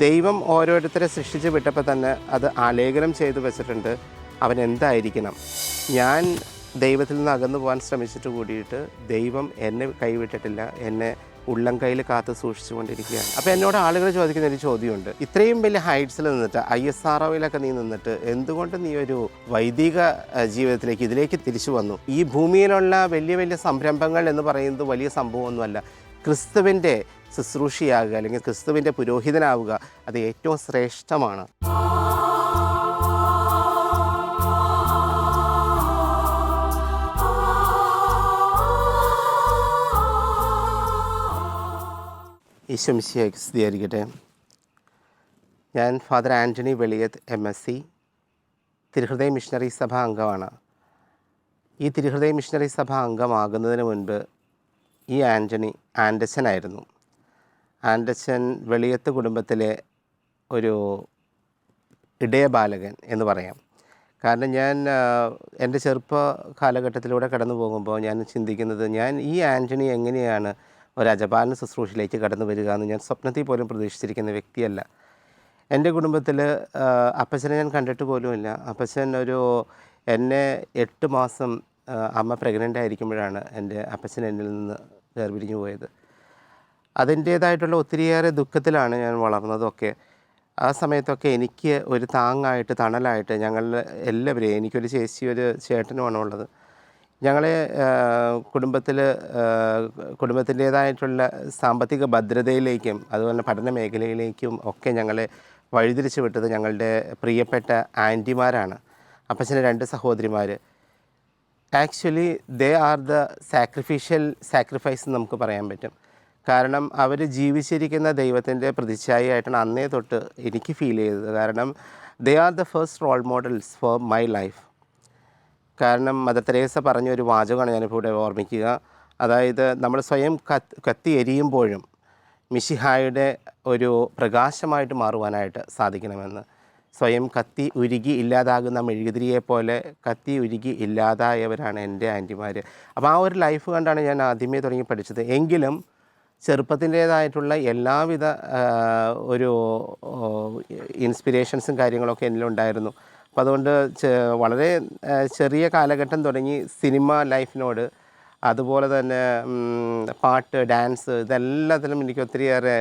ദൈവം ഓരോരുത്തരെ സൃഷ്ടിച്ച് വിട്ടപ്പോൾ തന്നെ അത് ആലേഖനം ചെയ്തു വെച്ചിട്ടുണ്ട്. അവൻ എന്തായിരിക്കണം. ഞാൻ ദൈവത്തിൽ നിന്ന് അകന്നു പോകാൻ ശ്രമിച്ചിട്ട് കൂടിയിട്ട് ദൈവം എന്നെ കൈവിട്ടിട്ടില്ല, എന്നെ ഉള്ളം കയ്യിൽ കാത്ത് സൂക്ഷിച്ചു കൊണ്ടിരിക്കുകയാണ്. അപ്പോൾ എന്നോട് ആളുകൾ ചോദിക്കുന്ന ഒരു ചോദ്യമുണ്ട്, ഇത്രയും വലിയ ഹൈറ്റ്സിൽ നിന്നിട്ട് ISROയിലൊക്കെ നീ നിന്നിട്ട് എന്തുകൊണ്ട് നീ ഒരു വൈദിക ജീവിതത്തിലേക്ക് ഇതിലേക്ക് തിരിച്ചു വന്നു? ഈ ഭൂമിയിലുള്ള വലിയ വലിയ സംരംഭങ്ങൾ എന്ന് പറയുന്നത് വലിയ സംഭവമൊന്നുമല്ല. ക്രിസ്തുവിൻ്റെ ശുശ്രൂഷയാകുക അല്ലെങ്കിൽ ക്രിസ്തുവിൻ്റെ പുരോഹിതനാവുക അത് ഏറ്റവും ശ്രേഷ്ഠമാണ്. ഈശോ മിശിഹായ്ക്ക് സ്തുതിയായിരിക്കട്ടെ. ഞാൻ ഫാദർ ആൻ്റണി വെളിയത്ത് MSc തിരുഹൃദയ മിഷണറി സഭ അംഗമാണ്. ഈ തിരുഹൃദയ മിഷണറി സഭ അംഗമാകുന്നതിന് മുൻപ് ഈ ആൻ്റച്ചനായിരുന്നു. ആൻ്റച്ചൻ വെളിയത്ത് കുടുംബത്തിലെ ഒരു ഇടയബാലകൻ എന്ന് പറയാം. കാരണം ഞാൻ എൻ്റെ ചെറുപ്പ കാലഘട്ടത്തിലൂടെ കടന്നു പോകുമ്പോൾ ഞാൻ ചിന്തിക്കുന്നത്, ഞാൻ ഈ ആൻ്റണി എങ്ങനെയാണ് ഒരു അജപാലന ശുശ്രൂഷയിലേക്ക് കടന്നു വരിക എന്ന് ഞാൻ സ്വപ്നത്തിൽ പോലും പ്രതീക്ഷിച്ചിരിക്കുന്ന വ്യക്തിയല്ല. എൻ്റെ കുടുംബത്തിൽ അപ്പച്ചനെ ഞാൻ കണ്ടിട്ട് പോലുമില്ല. അപ്പച്ചൻ എന്നെ 8 മാസം അമ്മ പ്രഗ്നൻ്റ് ആയിരിക്കുമ്പോഴാണ് എൻ്റെ അപ്പച്ചൻ എന്നിൽ നിന്ന് വേർപിരിഞ്ഞു പോയത്. അതിൻ്റേതായിട്ടുള്ള ഒത്തിരിയേറെ ദുഃഖത്തിലാണ് ഞാൻ വളർന്നതൊക്കെ. ആ സമയത്തൊക്കെ എനിക്ക് ഒരു താങ്ങായിട്ട് തണലായിട്ട് ഞങ്ങളുടെ എല്ലാവരെയും, എനിക്കൊരു ചേച്ചി ഒരു ചേട്ടനുമാണ് ഉള്ളത്. ഞങ്ങളെ കുടുംബത്തിൻ്റേതായിട്ടുള്ള സാമ്പത്തിക ഭദ്രതയിലേക്കും അതുപോലെ പഠന മേഖലയിലേക്കും ഒക്കെ ഞങ്ങളെ വഴിതിരിച്ചു വിട്ടത് ഞങ്ങളുടെ പ്രിയപ്പെട്ട ആൻറ്റിമാരാണ്. അപ്പച്ചന് 2 സഹോദരിമാർ. Actually they are the sacrifice എന്ന് നമുക്ക് പറയാൻ പറ്റും. കാരണം അവർ ജീവിച്ചിരിക്കുന്ന ദൈവത്തിൻ്റെ പ്രതിച്ഛായയായിട്ടാണ് അന്നേ തൊട്ട് എനിക്ക് ഫീൽ ചെയ്തത്. കാരണം they are the first role models for my life. കാരണം മദർ തെരേസ പറഞ്ഞൊരു വാചകമാണ് ഞാനിപ്പോൾ ഇവിടെ ഓർമ്മിക്കുക. അതായത് നമ്മൾ സ്വയം കത്തി എരിയുമ്പോഴും മിശിഹായുടെ ഒരു പ്രകാശമായിട്ട് മാറുവാനായിട്ട് സാധിക്കണമെന്ന്. സ്വയം കത്തി ഉരുകി ഇല്ലാതാകുന്ന മെഴുകുതിരിയെ പോലെ കത്തി ഉരുകി ഇല്ലാതായവരാണ് എൻ്റെ ആൻറ്റിമാർ. അപ്പോൾ ആ ഒരു ലൈഫ് കണ്ടാണ് ഞാൻ ആദ്യമേ തുടങ്ങി പഠിച്ചത്. എങ്കിലും ചെറുപ്പത്തിൻ്റേതായിട്ടുള്ള എല്ലാവിധ ഒരു ഇൻസ്പിരേഷൻസും കാര്യങ്ങളൊക്കെ എന്നിലുണ്ടായിരുന്നു. അപ്പോൾ അതുകൊണ്ട് വളരെ ചെറിയ കാലഘട്ടം തുടങ്ങി സിനിമ ലൈഫിനോട്, അതുപോലെ തന്നെ പാട്ട്, ഡാൻസ്, ഇതെല്ലാത്തിലും എനിക്ക് ഒത്തിരിയേറെ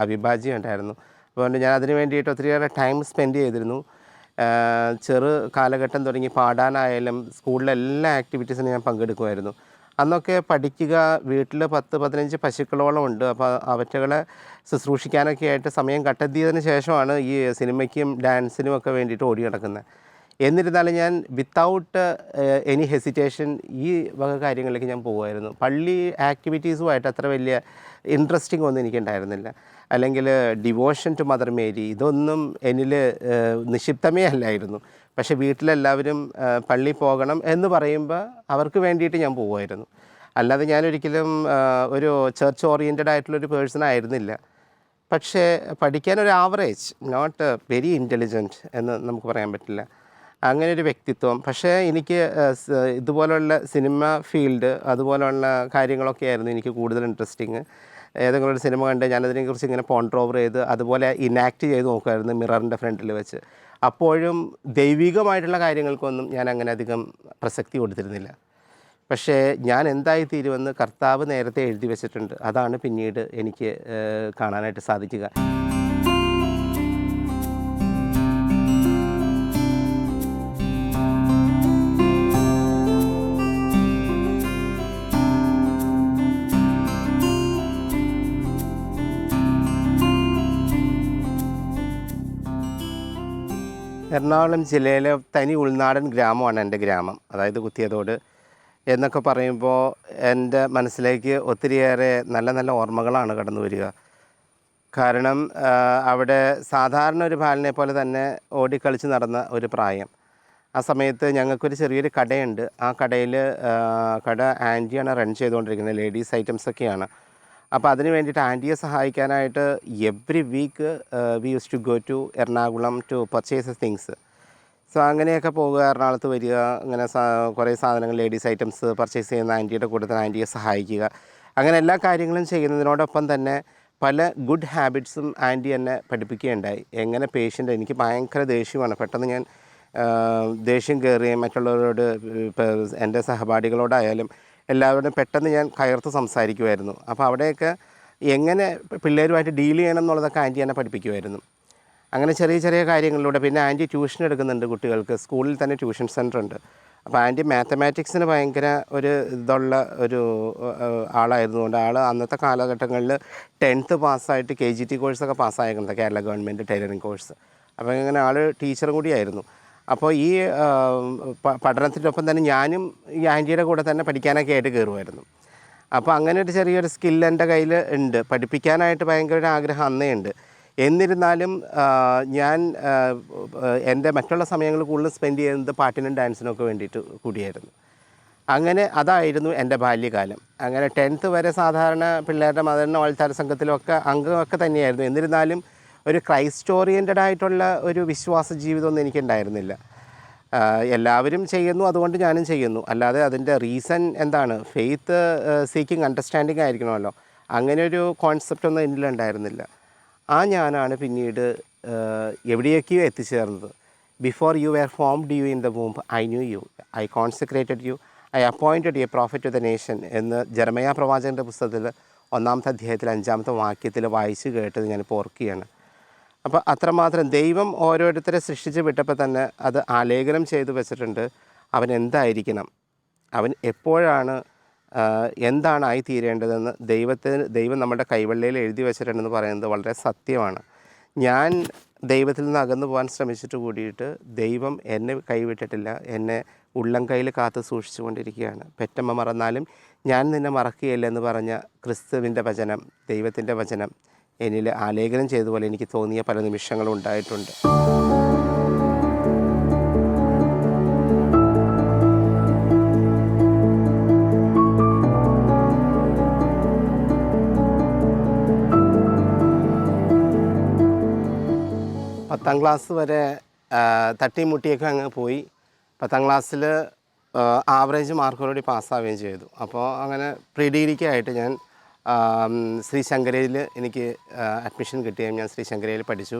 അവിഭാജ്യം ഉണ്ടായിരുന്നു. അതുകൊണ്ട് ഞാൻ അതിന് വേണ്ടിയിട്ട് ഒത്തിരിയേറെ ടൈം സ്പെൻഡ് ചെയ്തിരുന്നു. ചെറു കാലഘട്ടം തുടങ്ങി പാടാനായാലും സ്കൂളിലെ എല്ലാ ആക്ടിവിറ്റീസിനും ഞാൻ പങ്കെടുക്കുമായിരുന്നു. അന്നൊക്കെ പഠിക്കുക, വീട്ടിൽ 10-15 പശുക്കളോളം ഉണ്ട്. അപ്പോൾ അവറ്റകളെ ശുശ്രൂഷിക്കാനൊക്കെ ആയിട്ട് സമയം കണ്ടെത്തിയതിന് ശേഷമാണ് ഈ സിനിമയ്ക്കും ഡാൻസിനും ഒക്കെ വേണ്ടിയിട്ട് ഓടി നടക്കുന്നത്. എന്നിരുന്നാലും ഞാൻ വിത്തൗട്ട് എനി ഹെസിറ്റേഷൻ ഈ വക കാര്യങ്ങളിലേക്ക് ഞാൻ പോകുമായിരുന്നു. പള്ളി ആക്ടിവിറ്റീസുമായിട്ട് അത്ര വലിയ ഇൻട്രസ്റ്റിംഗ് ഒന്നും എനിക്കുണ്ടായിരുന്നില്ല. അല്ലെങ്കിൽ ഡിവോഷൻ ടു മദർ മേരി, ഇതൊന്നും എന്നിൽ നിക്ഷിപ്തമേ അല്ലായിരുന്നു. പക്ഷേ വീട്ടിലെല്ലാവരും പള്ളി പോകണം എന്ന് പറയുമ്പോൾ അവർക്ക് വേണ്ടിയിട്ട് ഞാൻ പോകുമായിരുന്നു. അല്ലാതെ ഞാനൊരിക്കലും ഒരു ചർച്ച് ഓറിയൻറ്റഡ് ആയിട്ടുള്ളൊരു പേഴ്സൺ ആയിരുന്നില്ല. പക്ഷേ പഠിക്കാനൊരു ആവറേജ്, നോട്ട് വെരി ഇൻ്റലിജൻറ്റ് എന്ന് നമുക്ക് പറയാൻ പറ്റില്ല, അങ്ങനെ ഒരു വ്യക്തിത്വം. പക്ഷേ എനിക്ക് ഇതുപോലുള്ള സിനിമ ഫീൽഡ് അതുപോലുള്ള കാര്യങ്ങളൊക്കെ ആയിരുന്നു എനിക്ക് കൂടുതൽ ഇൻട്രസ്റ്റിങ്. ഏതെങ്കിലും ഒരു സിനിമ കണ്ട് ഞാനതിനെക്കുറിച്ച് ഇങ്ങനെ പോണ്ടർ ഓവർ ചെയ്ത് അതുപോലെ ഇനാക്ട് ചെയ്ത് നോക്കുമായിരുന്നു മിററിൻ്റെ ഫ്രണ്ടിൽ വെച്ച്. അപ്പോഴും ദൈവികമായിട്ടുള്ള കാര്യങ്ങൾക്കൊന്നും ഞാൻ അങ്ങനെ അധികം പ്രസക്തി കൊടുത്തിരുന്നില്ല. പക്ഷേ ഞാൻ എന്തായി തീരുമെന്ന് കർത്താവ് നേരത്തെ എഴുതി വെച്ചിട്ടുണ്ട്. അതാണ് പിന്നീട് എനിക്ക് കാണാനായിട്ട് സാധിക്കുക. എറണാകുളം ജില്ലയിലെ തനി ഉൾനാടൻ ഗ്രാമമാണ് എൻ്റെ ഗ്രാമം, അതായത് കുത്തിയതോട് എന്നൊക്കെ പറയുമ്പോൾ എൻ്റെ മനസ്സിലേക്ക് ഒത്തിരിയേറെ നല്ല നല്ല ഓർമ്മകളാണ് കടന്നു വരിക. കാരണം അവിടെ സാധാരണ ഒരു ബാലനെ പോലെ തന്നെ ഓടിക്കളിച്ച് നടന്ന ഒരു പ്രായം. ആ സമയത്ത് ഞങ്ങൾക്കൊരു ചെറിയൊരു കടയുണ്ട്. ആ കട ആൻറ്റിയാണ് റൺ ചെയ്തുകൊണ്ടിരിക്കുന്നത്, ലേഡീസ് ഐറ്റംസൊക്കെയാണ്. അപ്പോൾ അതിന് വേണ്ടിയിട്ട് ആൻറ്റിയെ സഹായിക്കാനായിട്ട് every week we use to go to Ernakulam to purchase things. So അങ്ങനെയൊക്കെ പോവുക, എറണാകുളത്ത് വരിക, അങ്ങനെ കുറേ സാധനങ്ങൾ, ലേഡീസ് ഐറ്റംസ് പർച്ചേസ് ചെയ്യുന്ന ആൻറ്റിയുടെ കൂട്ടത്തിൽ ആൻറ്റിയെ സഹായിക്കുക. അങ്ങനെ എല്ലാ കാര്യങ്ങളും ചെയ്യുന്നതിനോടൊപ്പം തന്നെ പല ഗുഡ് ഹാബിറ്റ്സും ആൻറ്റി എന്നെ പഠിപ്പിക്കുകയുണ്ടായി. എങ്ങനെ പേഷ്യൻ്റ്, എനിക്ക് ഭയങ്കര ദേഷ്യമാണ്, പെട്ടെന്ന് ഞാൻ ദേഷ്യം കയറുകയും മറ്റുള്ളവരോട് ഇപ്പോൾ എൻ്റെ സഹപാഠികളോടായാലും എല്ലാവരോടും പെട്ടെന്ന് ഞാൻ കയർത്ത് സംസാരിക്കുമായിരുന്നു. അപ്പോൾ അവിടെയൊക്കെ എങ്ങനെ പിള്ളേരുമായിട്ട് ഡീൽ ചെയ്യണം എന്നുള്ളതൊക്കെ ആൻറ്റി എന്നെ പഠിപ്പിക്കുമായിരുന്നു. അങ്ങനെ ചെറിയ ചെറിയ കാര്യങ്ങളിലൂടെ. പിന്നെ ആൻറ്റി ട്യൂഷൻ എടുക്കുന്നുണ്ട് കുട്ടികൾക്ക്, സ്കൂളിൽ തന്നെ ട്യൂഷൻ സെൻ്റർ ഉണ്ട്. അപ്പോൾ ആൻറ്റി മാത്തമാറ്റിക്സിന് ഭയങ്കര ഇതുള്ള ഒരു ആളായിരുന്നുകൊണ്ട് അന്നത്തെ കാലഘട്ടങ്ങളിൽ 10th പാസ്സായിട്ട് KGT കോഴ്സൊക്കെ പാസ്സായേക്കുന്നത്, കേരള ഗവൺമെൻറ് ടൈലറിങ് കോഴ്സ്. അപ്പോൾ ഇങ്ങനെ ടീച്ചറും കൂടിയായിരുന്നു. അപ്പോൾ ഈ പഠനത്തിൻ്റെ ഒപ്പം തന്നെ ഞാനും ഈ ആൻറ്റിയുടെ കൂടെ തന്നെ പഠിക്കാനൊക്കെ ആയിട്ട് കയറുമായിരുന്നു. അപ്പോൾ അങ്ങനെ ഒരു ചെറിയൊരു സ്കിൽ എൻ്റെ കയ്യിൽ ഉണ്ട്. പഠിപ്പിക്കാനായിട്ട് ഭയങ്കര ഒരു ആഗ്രഹം അന്നേ ഉണ്ട്. എന്നിരുന്നാലും ഞാൻ എൻ്റെ മറ്റുള്ള സമയങ്ങൾ കൂടുതൽ സ്പെൻഡ് ചെയ്യുന്നത് പാട്ടിനും ഡാൻസിനും ഒക്കെ വേണ്ടിയിട്ട് കൂടിയായിരുന്നു. അങ്ങനെ അതായിരുന്നു എൻ്റെ ബാല്യകാലം. അങ്ങനെ 10th വരെ സാധാരണ പിള്ളേരുടെ മദറിന് ഓൾത്താര സംഘത്തിലൊക്കെ അംഗമൊക്കെ തന്നെയായിരുന്നു. എന്നിരുന്നാലും ഒരു ക്രൈസ്റ്റ് ഓറിയൻറ്റഡ് ആയിട്ടുള്ള ഒരു വിശ്വാസ ജീവിതമൊന്നും എനിക്കുണ്ടായിരുന്നില്ല. എല്ലാവരും ചെയ്യുന്നു, അതുകൊണ്ട് ഞാനും ചെയ്യുന്നു. അല്ലാതെ അതിൻ്റെ റീസൺ എന്താണ്, ഫെയ്ത്ത് സീക്കിങ് അണ്ടർസ്റ്റാൻഡിങ് ആയിരിക്കണമല്ലോ, അങ്ങനെ ഒരു കോൺസെപ്റ്റൊന്നും എന്നിലുണ്ടായിരുന്നില്ല. ഞാനാണ് പിന്നീട് എവിടെയൊക്കെയോ എത്തിച്ചേർന്നത്. Before you were formed you in the womb I knew you, I consecrated you, I appointed a prophet to the nation എന്ന് ജെറമയാ പ്രവാചകൻ്റെ പുസ്തകത്തിൽ 1-ാമത്തെ അധ്യായത്തിൽ 5-ാമത്തെ വാക്യത്തിൽ വായിച്ച് കേട്ടത് ഞാൻ ഓർക്കുകയാണ്. അപ്പോൾ അത്രമാത്രം ദൈവം ഓരോരുത്തരെ സൃഷ്ടിച്ച് വിട്ടപ്പോൾ തന്നെ അത് ആലേഖനം ചെയ്തു വെച്ചിട്ടുണ്ട്. അവൻ എന്തായിരിക്കണം, അവൻ എപ്പോഴാണ് എന്താണ് ആയിത്തീരേണ്ടതെന്ന് ദൈവം നമ്മുടെ കൈവെള്ളയിൽ എഴുതി വെച്ചിട്ടുണ്ടെന്ന് പറയുന്നത് വളരെ സത്യമാണ്. ഞാൻ ദൈവത്തിൽ നിന്ന് അകന്നു പോകാൻ ശ്രമിച്ചിട്ട് കൂടിയിട്ട് ദൈവം എന്നെ കൈവിട്ടിട്ടില്ല, എന്നെ ഉള്ളം കയ്യിൽ കാത്തു സൂക്ഷിച്ചു കൊണ്ടിരിക്കുകയാണ്. പെറ്റമ്മ മറന്നാലും ഞാൻ നിന്നെ മറക്കുകയില്ല എന്ന് പറഞ്ഞ ക്രിസ്തുവിൻ്റെ വചനം, ദൈവത്തിൻ്റെ വചനം എന്നിൽ ആലേഖനം ചെയ്തതുപോലെ എനിക്ക് തോന്നിയ പല നിമിഷങ്ങളും ഉണ്ടായിട്ടുണ്ട്. പത്താം ക്ലാസ് വരെ തട്ടിമുട്ടിയൊക്കെ അങ്ങ് പോയി. 10ാം ക്ലാസ്സിൽ ആവറേജ് മാർക്കോടുകൂടി പാസ്സാവുകയും ചെയ്തു. അപ്പോൾ അങ്ങനെ പ്രീ ഡിഗ്രിക്കായിട്ട് ഞാൻ ശ്രീ ശങ്കരയിൽ എനിക്ക് അഡ്മിഷൻ കിട്ടുകയും ഞാൻ ശ്രീ ശങ്കരയിൽ പഠിച്ചു.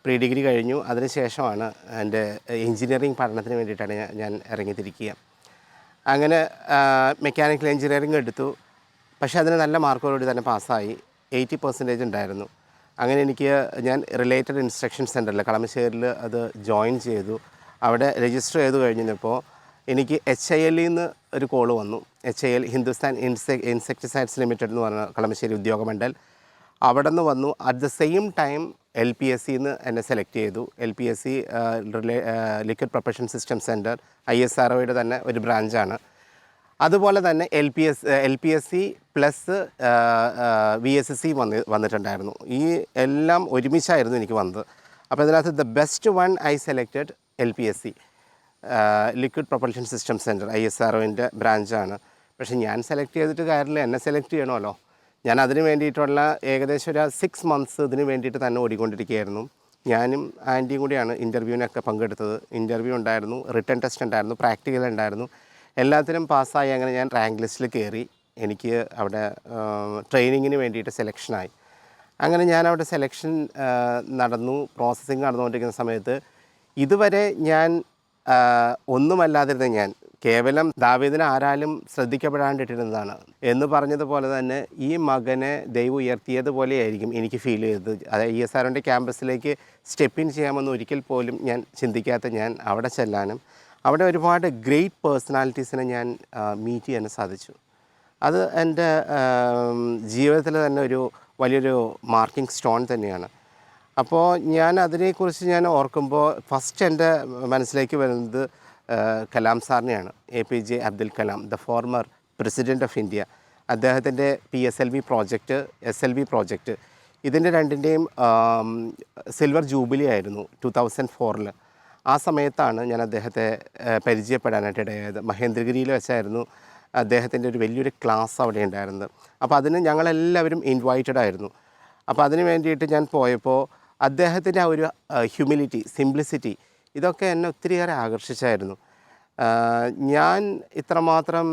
പ്രീ ഡിഗ്രി കഴിഞ്ഞു. അതിനുശേഷമാണ് എൻ്റെ എൻജിനീയറിംഗ് പഠനത്തിന് വേണ്ടിയിട്ടാണ് ഞാൻ ഇറങ്ങിത്തിരിക്കുക. അങ്ങനെ മെക്കാനിക്കൽ എൻജിനീയറിംഗ് എടുത്തു. പക്ഷേ അതിന് നല്ല മാർക്കോടുകൂടി തന്നെ പാസ്സായി. 80% ഉണ്ടായിരുന്നു. അങ്ങനെ ഞാൻ റിലേറ്റഡ് ഇൻസ്ട്രക്ഷൻ സെൻറ്ററിൽ കളമശ്ശേരിയിൽ അത് ജോയിൻ ചെയ്തു. അവിടെ രജിസ്റ്റർ ചെയ്ത് കഴിഞ്ഞപ്പോൾ എനിക്ക് HIL നിന്ന് ഒരു കോൾ വന്നു. HIL ഹിന്ദുസ്ഥാൻ ഇൻസെക്ടിസൈഡ്സ് ലിമിറ്റഡ് എന്ന് പറഞ്ഞ കളമശ്ശേരി ഉദ്യോഗമണ്ഡൽ, അവിടെ നിന്ന് വന്നു. At the same time LPSC എന്ന് എന്നെ സെലക്ട് ചെയ്തു. LPSC liquid propulsion system centre ISROയുടെ തന്നെ ഒരു ബ്രാഞ്ചാണ്. അതുപോലെ തന്നെ LPSC പ്ലസ് VSSC വന്നിട്ടുണ്ടായിരുന്നു. ഈ എല്ലാം ഒരുമിച്ചായിരുന്നു എനിക്ക് വന്നത്. അപ്പോൾ ഇതിനകത്ത് the best one I selected LPSC liquid propulsion system centre ISROൻ്റെ ബ്രാഞ്ചാണ്. പക്ഷേ ഞാൻ സെലക്ട് ചെയ്തിട്ട് കാര്യമില്ല, എന്നെ സെലക്ട് ചെയ്യണമല്ലോ. ഞാൻ അതിന് വേണ്ടിയിട്ടുള്ള ഏകദേശം ഒരു 6 months ഇതിന് വേണ്ടിയിട്ട് തന്നെ ഓടിക്കൊണ്ടിരിക്കുകയായിരുന്നു. ഞാനും ആൻറ്റിയും കൂടിയാണ് ഇൻ്റർവ്യൂവിനൊക്കെ പങ്കെടുത്തത്. ഇൻ്റർവ്യൂ ഉണ്ടായിരുന്നു, റിട്ടൺ ടെസ്റ്റ് ഉണ്ടായിരുന്നു, പ്രാക്ടിക്കൽ ഉണ്ടായിരുന്നു. എല്ലാത്തിനും പാസ്സായി. അങ്ങനെ ഞാൻ റാങ്ക് ലിസ്റ്റിൽ കയറി. എനിക്ക് അവിടെ ട്രെയിനിങ്ങിന് വേണ്ടിയിട്ട് സെലക്ഷനായി. അങ്ങനെ ഞാൻ അവിടെ സെലക്ഷൻ നടന്നു, പ്രോസസ്സിങ് നടന്നുകൊണ്ടിരിക്കുന്ന സമയത്ത് ഇതുവരെ ഞാൻ ഒന്നുമല്ലാതിരുന്ന ഞാൻ കേവലം ദാവീദിനെ ആരാലും ശ്രദ്ധിക്കപ്പെടാണ്ടിട്ടിരുന്നതാണ് എന്ന് പറഞ്ഞതുപോലെ തന്നെ ഈ മകനെ ദൈവം ഉയർത്തിയതുപോലെയായിരിക്കും എനിക്ക് ഫീൽ ചെയ്തത്. അത് ISROൻ്റെ ക്യാമ്പസിലേക്ക് സ്റ്റെപ്പ് ഇൻ ചെയ്യാമെന്ന് ഒരിക്കൽ പോലും ഞാൻ ചിന്തിക്കാത്ത ഞാൻ അവിടെ ചെല്ലാനും അവിടെ ഒരുപാട് ഗ്രേറ്റ് പേഴ്സണാലിറ്റീസിനെ ഞാൻ മീറ്റ് ചെയ്യാൻ സാധിച്ചു. അത് എൻ്റെ ജീവിതത്തിൽ തന്നെ ഒരു വലിയൊരു മാർക്കിംഗ് സ്റ്റോൺ തന്നെയാണ്. അപ്പോൾ ഞാൻ അതിനെക്കുറിച്ച് ഓർക്കുമ്പോൾ ഫസ്റ്റ് എൻ്റെ മനസ്സിലേക്ക് വരുന്നത് കലാം സാറിനെയാണ്. APJ Abdul Kalam, the former president of India. അദ്ദേഹത്തിൻ്റെ PSLV പ്രോജക്റ്റ്, SLV പ്രോജക്റ്റ്, ഇതിൻ്റെ രണ്ടിൻ്റെയും സിൽവർ ജൂബിലി ആയിരുന്നു 2004. ആ സമയത്താണ് ഞാൻ അദ്ദേഹത്തെ പരിചയപ്പെടാനായിട്ട് ഇടയായത്. മഹേന്ദ്രഗിരിയിൽ വെച്ചായിരുന്നു അദ്ദേഹത്തിൻ്റെ ഒരു വലിയൊരു ക്ലാസ് അവിടെ ഉണ്ടായിരുന്നത്. അപ്പോൾ അതിന് ഞങ്ങളെല്ലാവരും ഇൻവൈറ്റഡ് ആയിരുന്നു. അപ്പോൾ അതിന് വേണ്ടിയിട്ട് ഞാൻ പോയപ്പോൾ അദ്ദേഹത്തിൻ്റെ ആ ഒരു ഹ്യൂമിലിറ്റി, സിംപ്ലിസിറ്റി, ഇതൊക്കെ എന്നെ ഒത്തിരിയേറെ ആകർഷിച്ചായിരുന്നു. ഞാൻ ഇത്രമാത്രം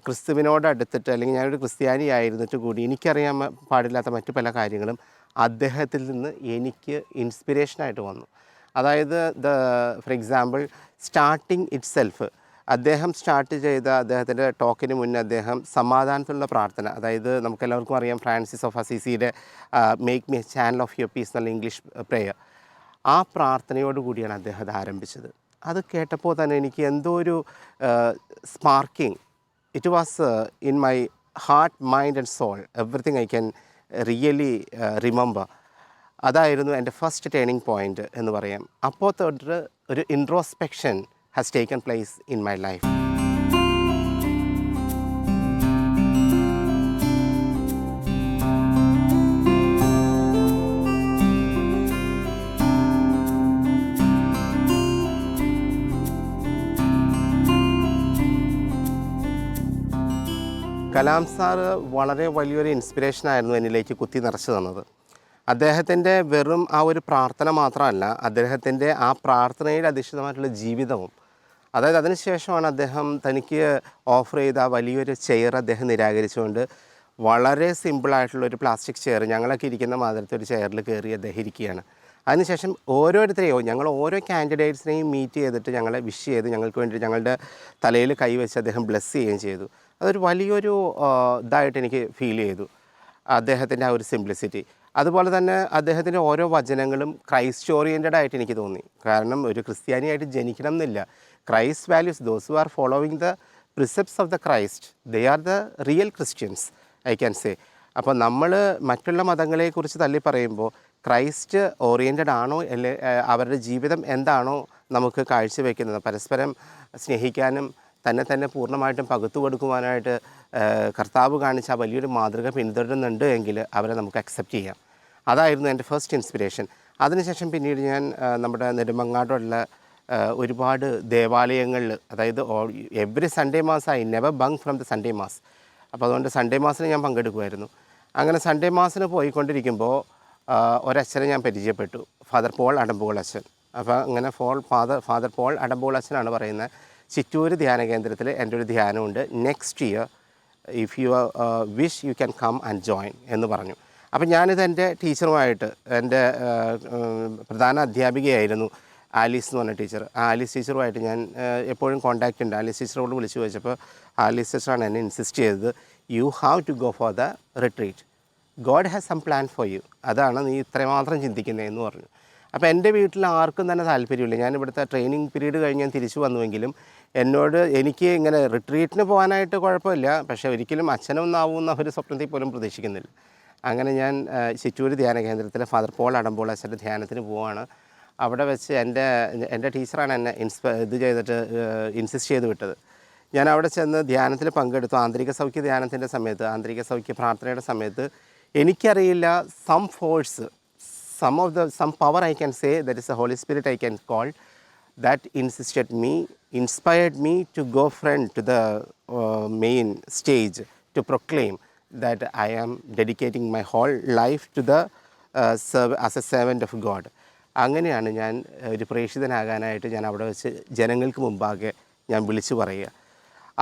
ക്രിസ്തുവിനോട് അടുത്തിട്ട് അല്ലെങ്കിൽ ഞാനൊരു ക്രിസ്ത്യാനി ആയിരുന്നിട്ട് കൂടി എനിക്കറിയാൻ പാടില്ലാത്ത മറ്റു പല കാര്യങ്ങളും അദ്ദേഹത്തിൽ നിന്ന് എനിക്ക് ഇൻസ്പിറേഷനായിട്ട് വന്നു. അതായത് for example starting it self അദ്ദേഹം സ്റ്റാർട്ട് ചെയ്ത അദ്ദേഹത്തിൻ്റെ ടോക്കിന് മുന്നേ അദ്ദേഹം സമാധാനത്തിലുള്ള പ്രാർത്ഥന, അതായത് നമുക്കെല്ലാവർക്കും അറിയാം ഫ്രാൻസിസ് ഓഫ് അസീസിയുടെ make me a channel of your peace എന്നുള്ള ഇംഗ്ലീഷ് പ്രെയർ, ആ പ്രാർത്ഥനയോട് കൂടിയാണ് അദ്ദേഹം അത് ആരംഭിച്ചത്. അത് കേട്ടപ്പോൾ തന്നെ എനിക്ക് എന്തോ ഒരു sparking, it was in my heart, mind and soul, everything I can really remember. അതായിരുന്നു എൻ്റെ ഫസ്റ്റ് ടേണിംഗ് പോയിൻ്റ് എന്ന് പറയാം. അപ്പോൾ തൊട്ട് ഒരു introspection has taken place in my life. Kalam sir വളരെ വലിയൊരു ഇൻസ്പിറേഷനായിരുന്നു എന്നിലേക്ക് കുത്തി നിറച്ച് തന്നത്. അദ്ദേഹത്തിൻ്റെ വെറും ആ ഒരു പ്രാർത്ഥന മാത്രമല്ല, അദ്ദേഹത്തിൻ്റെ ആ പ്രാർത്ഥനയിൽ അധിഷ്ഠിതമായിട്ടുള്ള ജീവിതവും. അതായത് അതിനുശേഷമാണ് അദ്ദേഹം തനിക്ക് ഓഫർ ചെയ്ത ആ വലിയൊരു ചെയർ അദ്ദേഹം നിരാകരിച്ചുകൊണ്ട് വളരെ സിമ്പിളായിട്ടുള്ളൊരു പ്ലാസ്റ്റിക് ചെയർ, ഞങ്ങളൊക്കെ ഇരിക്കുന്ന മാതിരത്തെ ഒരു ചെയറിൽ കയറി അദ്ദേഹം ഇരിക്കുകയാണ്. അതിനുശേഷം ഓരോരുത്തരെയും ഞങ്ങൾ ഓരോ കാൻഡിഡേറ്റ്സിനെയും മീറ്റ് ചെയ്തിട്ട് ഞങ്ങളെ വിഷ് ചെയ്ത് ഞങ്ങൾക്ക് വേണ്ടി ഞങ്ങളുടെ തലയിൽ കൈവച്ച് അദ്ദേഹം ബ്ലെസ് ചെയ്യുകയും ചെയ്തു. അതൊരു വലിയൊരു ഇതായിട്ട് എനിക്ക് ഫീൽ ചെയ്തു, അദ്ദേഹത്തിൻ്റെ ആ ഒരു സിംപ്ലിസിറ്റി. അതുപോലെ തന്നെ അദ്ദേഹത്തിൻ്റെ ഓരോ വചനങ്ങളും ക്രൈസ്റ്റ് ഓറിയൻറ്റഡ് ആയിട്ട് എനിക്ക് തോന്നി. കാരണം ഒരു ക്രിസ്ത്യാനിയായിട്ട് ജനിക്കണം എന്നില്ല. Christ values, those who are following the precepts of the Christ, they are the real Christians, I can say. അപ്പോൾ നമ്മൾ മറ്റുള്ള മതങ്ങളെക്കുറിച്ച് തള്ളി പറയുമ്പോൾ ക്രൈസ്റ്റ് ഓറിയൻറ്റഡ് ആണോ, അല്ലെ അവരുടെ ജീവിതം എന്താണോ നമുക്ക് കാഴ്ചവെക്കുന്നത്, പരസ്പരം സ്നേഹിക്കാനും തന്നെ പൂർണ്ണമായിട്ടും പകുത്തു കൊടുക്കുവാനായിട്ട് കർത്താവ് കാണിച്ച ആ വലിയൊരു മാതൃക പിന്തുടരുന്നുണ്ട് എങ്കിൽ അവരെ നമുക്ക് അക്സെപ്റ്റ് ചെയ്യാം. അതായിരുന്നു എൻ്റെ ഫസ്റ്റ് ഇൻസ്പിറേഷൻ. അതിനുശേഷം പിന്നീട് ഞാൻ നമ്മുടെ നെടുമങ്ങാടുള്ള ഒരുപാട് ദേവാലയങ്ങളിൽ, അതായത് every Sunday mass I never bunk from the Sunday mass. അപ്പോൾ അതുകൊണ്ട് സൺഡേ മാസിന് ഞാൻ പങ്കെടുക്കുമായിരുന്നു. അങ്ങനെ സൺഡേ മാസിന് പോയിക്കൊണ്ടിരിക്കുമ്പോൾ ഒരച്ഛനെ ഞാൻ പരിചയപ്പെട്ടു, ഫാദർ പോൾ അടമ്പുകൾ അച്ഛൻ. അപ്പോൾ അങ്ങനെ ഫാദർ പോൾ അടമ്പുകൾ അച്ഛനാണ് പറയുന്നത്, ചിറ്റൂർ ധ്യാന കേന്ദ്രത്തിൽ എൻ്റെ ഒരു ധ്യാനമുണ്ട്, next year if you wish you can come and join എന്ന് പറഞ്ഞു. അപ്പം ഞാനിത് എൻ്റെ ടീച്ചറുമായിട്ട്, എൻ്റെ പ്രധാന അധ്യാപികയായിരുന്നു ആലീസ് എന്ന് പറഞ്ഞ ടീച്ചർ, ആ ആലീസ് ടീച്ചറുമായിട്ട് ഞാൻ എപ്പോഴും കോൺടാക്റ്റ് ഉണ്ട്. ആലീസ് ടീച്ചറോട് വിളിച്ചു ചോദിച്ചപ്പോൾ ആലീസ് ടീച്ചറാണ് എന്നെ ഇൻസിസ്റ്റ് ചെയ്തത്, you have to go for the retreat, God has some plan for you, അതാണ് നീ ഇത്രമാത്രം ചിന്തിക്കുന്നതെന്ന് പറഞ്ഞു. അപ്പോൾ എൻ്റെ വീട്ടിൽ ആർക്കും തന്നെ താല്പര്യമില്ല. ഞാൻ ഇവിടുത്തെ ട്രെയിനിങ് പീരീഡ് കഴിഞ്ഞ് ഞാൻ തിരിച്ചു വന്നുവെങ്കിലും എനിക്ക് ഇങ്ങനെ റിട്രീറ്റിന് പോകാനായിട്ട് കുഴപ്പമില്ല, പക്ഷേ ഒരിക്കലും അച്ഛനൊന്നാവുന്ന ഒരു സ്വപ്നത്തിൽ പോലും പ്രതീക്ഷിക്കുന്നില്ല. അങ്ങനെ ഞാൻ ചിറ്റൂർ ധ്യാന കേന്ദ്രത്തിലെ ഫാദർ പോൾ അടമ്പോൾ അച്ഛൻ്റെ ധ്യാനത്തിന് പോവുകയാണ്. അവിടെ വെച്ച് എൻ്റെ ടീച്ചറാണ് എന്നെ ഇൻസിസ്റ്റ് ചെയ്ത് വിട്ടത്. ഞാൻ അവിടെ ചെന്ന് ധ്യാനത്തിൽ പങ്കെടുത്തു. ആന്തരിക സൗഖ്യ ധ്യാനത്തിൻ്റെ സമയത്ത്, ആന്തരിക സൗഖ്യ പ്രാർത്ഥനയുടെ സമയത്ത് എനിക്കറിയില്ല, some force, some power I can say, that is the Holy Spirit I can call, that inspired me to go front to the main stage to proclaim that I am dedicating my whole life to the as a servant of God. അങ്ങനെയാണ് ഞാൻ ഒരു പ്രേക്ഷിതനാകാനായിട്ട് ഞാൻ അവിടെ വെച്ച് ജനങ്ങൾക്ക് മുമ്പാകെ ഞാൻ വിളിച്ചു പറയുക.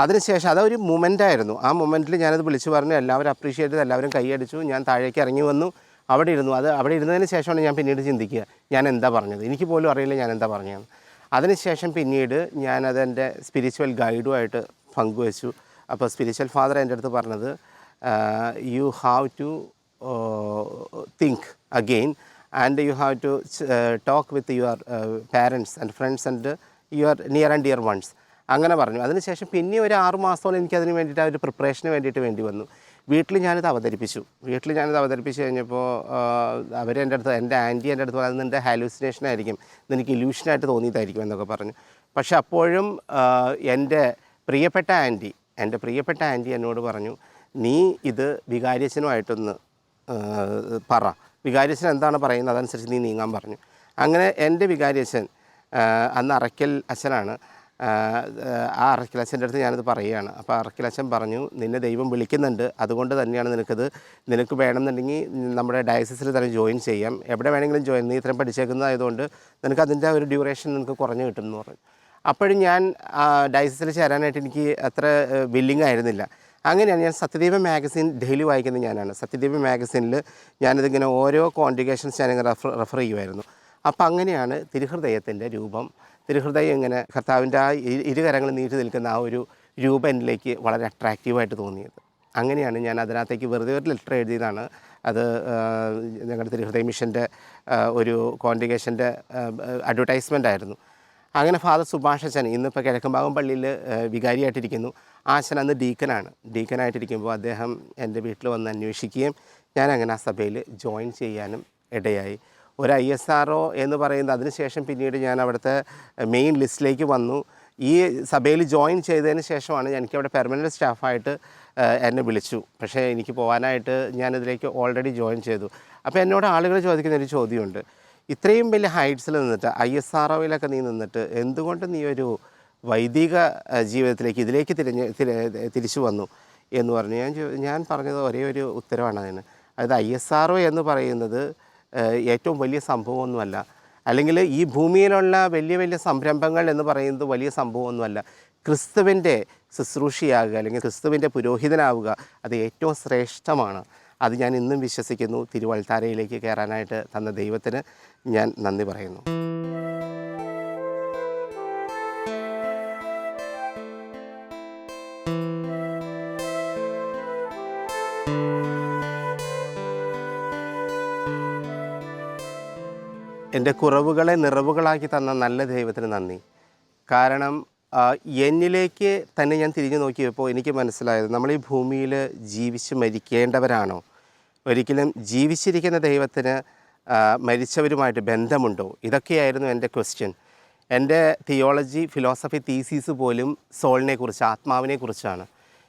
അതിനുശേഷം അതൊരു മൊമെൻ്റായിരുന്നു. ആ മൊമെൻറ്റിൽ ഞാനത് വിളിച്ചു പറഞ്ഞു, എല്ലാവരും അപ്രീഷിയേറ്റ് ചെയ്ത് എല്ലാവരും കൈയടിച്ചു. ഞാൻ താഴേക്ക് ഇറങ്ങി വന്നു, അവിടെ ഇരുന്നു. അവിടെ ഇരുന്നതിന് ശേഷമാണ് ഞാൻ പിന്നീട് ചിന്തിക്കുക, ഞാൻ എന്താ പറഞ്ഞത്, എനിക്ക് പോലും അറിയില്ല ഞാൻ എന്താ പറഞ്ഞതെന്ന്. അതിനുശേഷം പിന്നീട് ഞാനതെൻ്റെ സ്പിരിച്വൽ ഗൈഡുമായിട്ട് പങ്കുവച്ചു. അപ്പോൾ സ്പിരിച്വൽ ഫാദർ എൻ്റെ അടുത്ത് പറഞ്ഞത്, you have to think again and you have to talk with your parents and friends and your near and dear ones, അങ്ങനെ പറഞ്ഞു. അതിനുശേഷം പിന്നെ ഒരു 6 മാസത്തോളം എനിക്കതിന് വേണ്ടിയിട്ട് ആ ഒരു പ്രിപ്പറേഷന് വേണ്ടി വന്നു. വീട്ടിൽ ഞാനിത് അവതരിപ്പിച്ചു കഴിഞ്ഞപ്പോൾ എൻ്റെ ആൻറ്റി എൻ്റെ അടുത്ത് പറഞ്ഞത്, നിൻ്റെ ഹാലൂസിനേഷൻ ആയിരിക്കും, നിനക്ക് ഇല്യൂഷനായിട്ട് തോന്നിയതായിരിക്കും എന്നൊക്കെ പറഞ്ഞു. പക്ഷെ അപ്പോഴും എൻ്റെ പ്രിയപ്പെട്ട ആൻറ്റി എന്നോട് പറഞ്ഞു, നീ ഇത് വികാരിയച്ഛനുമായിട്ടൊന്ന് പറ, വികാരിയച്ഛൻ എന്താണ് പറയുന്നത് അതനുസരിച്ച് നീ നീങ്ങാൻ പറഞ്ഞു. അങ്ങനെ എൻ്റെ വികാരിയച്ഛൻ അന്ന് അറയ്ക്കൽ അച്ഛനാണ്. ആ അറക്കിലച്ഛൻ്റെ അടുത്ത് ഞാനത് പറയുകയാണ്. അപ്പോൾ അറക്കിലച്ഛൻ പറഞ്ഞു, നിന്നെ ദൈവം വിളിക്കുന്നുണ്ട്, അതുകൊണ്ട് തന്നെയാണ് നിനക്ക് വേണമെന്നുണ്ടെങ്കിൽ നമ്മുടെ ഡയസിസിൽ തന്നെ ജോയിൻ ചെയ്യാം, എവിടെ വേണമെങ്കിലും ജോയിൻ, നീ ഇത്രയും പഠിച്ചേക്കുന്നതായതുകൊണ്ട് നിനക്ക് അതിൻ്റെ ഒരു ഡ്യൂറേഷൻ നിനക്ക് കുറഞ്ഞു കിട്ടുമെന്ന് പറഞ്ഞു. അപ്പോഴും ഞാൻ ഡയസിസിൽ ചേരാനായിട്ട് എനിക്ക് അത്ര വില്ലിങ് ആയിരുന്നില്ല. അങ്ങനെയാണ് ഞാൻ സത്യദീപ മാഗസിൻ ഡെയിലി വായിക്കുന്നത് ഞാനാണ്. സത്യദീപ മാഗസിനിൽ ഞാനിതിങ്ങനെ ഓരോ കോൺഗ്രിഗേഷൻസ് ഞാനിങ്ങനെ റെഫർ ചെയ്യുമായിരുന്നു. അപ്പം അങ്ങനെയാണ് തിരുഹൃദയത്തിൻ്റെ രൂപം, തിരുഹൃദയം ഇങ്ങനെ കർത്താവിൻ്റെ ആ ഇരുകരങ്ങൾ നീട്ടി നിൽക്കുന്ന ആ ഒരു രൂപം എന്നിലേക്ക് വളരെ അട്രാക്റ്റീവായിട്ട് തോന്നിയത്. അങ്ങനെയാണ് ഞാൻ അതിനകത്തേക്ക് വെറുതെ ഒരു ലെറ്റർ എഴുതിയതാണ്. അത് ഞങ്ങളുടെ തിരുഹൃദയ മിഷൻ്റെ ഒരു കോൺഗ്രിഗേഷൻ്റെ അഡ്വർടൈസ്മെൻ്റ് ആയിരുന്നു. അങ്ങനെ ഫാദർ സുഭാഷ് അച്ഛൻ ഇന്നിപ്പോൾ കിഴക്കമ്പാകം പള്ളിയിൽ വികാരിയായിട്ടിരിക്കുന്നു. ആ അച്ഛൻ അന്ന് ഡീക്കനായിട്ടിരിക്കുമ്പോൾ അദ്ദേഹം എൻ്റെ വീട്ടിൽ വന്ന് അന്വേഷിക്കുകയും ഞാനങ്ങനെ ആ സഭയിൽ ജോയിൻ ചെയ്യാനും ഇടയായി. ഒരു ISRO എന്ന് പറയുന്നത് അതിനുശേഷം പിന്നീട് ഞാൻ അവിടുത്തെ മെയിൻ ലിസ്റ്റിലേക്ക് വന്നു. ഈ സഭയിൽ ജോയിൻ ചെയ്തതിന് ശേഷമാണ് എനിക്കവിടെ പെർമനൻറ്റ് സ്റ്റാഫായിട്ട് എന്നെ വിളിച്ചു. പക്ഷേ എനിക്ക് പോകാനായിട്ട് ഞാനിതിലേക്ക് ഓൾറെഡി ജോയിൻ ചെയ്തു. അപ്പോൾ എന്നോട് ആളുകൾ ചോദിക്കുന്ന ഒരു ചോദ്യമുണ്ട്, ഇത്രയും വലിയ ഹൈറ്റ്സിൽ നിന്നിട്ട് ISROയിലൊക്കെ നീ നിന്നിട്ട് എന്തുകൊണ്ട് നീ ഒരു വൈദിക ജീവിതത്തിലേക്ക് ഇതിലേക്ക് തിരിച്ചു വന്നു എന്ന് പറഞ്ഞു. ഞാൻ പറഞ്ഞത് ഒരേ ഒരു ഉത്തരവാണ് അതിന്. അതായത് ISRO എന്ന് പറയുന്നത് ഏറ്റവും വലിയ സംഭവമൊന്നുമല്ല, അല്ലെങ്കിൽ ഈ ഭൂമിയിലുള്ള വലിയ വലിയ സംരംഭങ്ങൾ എന്ന് പറയുന്നത് വലിയ സംഭവമൊന്നുമല്ല. ക്രിസ്തുവിൻ്റെ ശുശ്രൂഷയാകുക അല്ലെങ്കിൽ ക്രിസ്തുവിൻ്റെ പുരോഹിതനാവുക അത് ഏറ്റവും ശ്രേഷ്ഠമാണ്. അത് ഞാൻ ഇന്നും വിശ്വസിക്കുന്നു. തിരുവൾത്താരയിലേക്ക് കയറാനായിട്ട് തന്ന ദൈവത്തിന് ഞാൻ നന്ദി പറയുന്നു. എൻ്റെ കുറവുകളെ നിറവുകളാക്കി തന്ന നല്ല ദൈവത്തിന് നന്ദി. കാരണം എന്നിലേക്ക് തന്നെ ഞാൻ തിരിഞ്ഞു നോക്കിയപ്പോൾ എനിക്ക് മനസ്സിലായത്, നമ്മൾ ഈ ഭൂമിയിൽ ജീവിച്ച് മരിക്കേണ്ടവരാണോ? ഒരിക്കലും ജീവിച്ചിരിക്കുന്ന ദൈവത്തിന് മരിച്ചവരുമായിട്ട് ബന്ധമുണ്ടോ? ഇതൊക്കെയായിരുന്നു എൻ്റെ ക്വസ്റ്റ്യൻ. എൻ്റെ തിയോളജി ഫിലോസഫി തീസീസ് പോലും സോളിനെ കുറിച്ച്, ആത്മാവിനെ കുറിച്ചാണ്.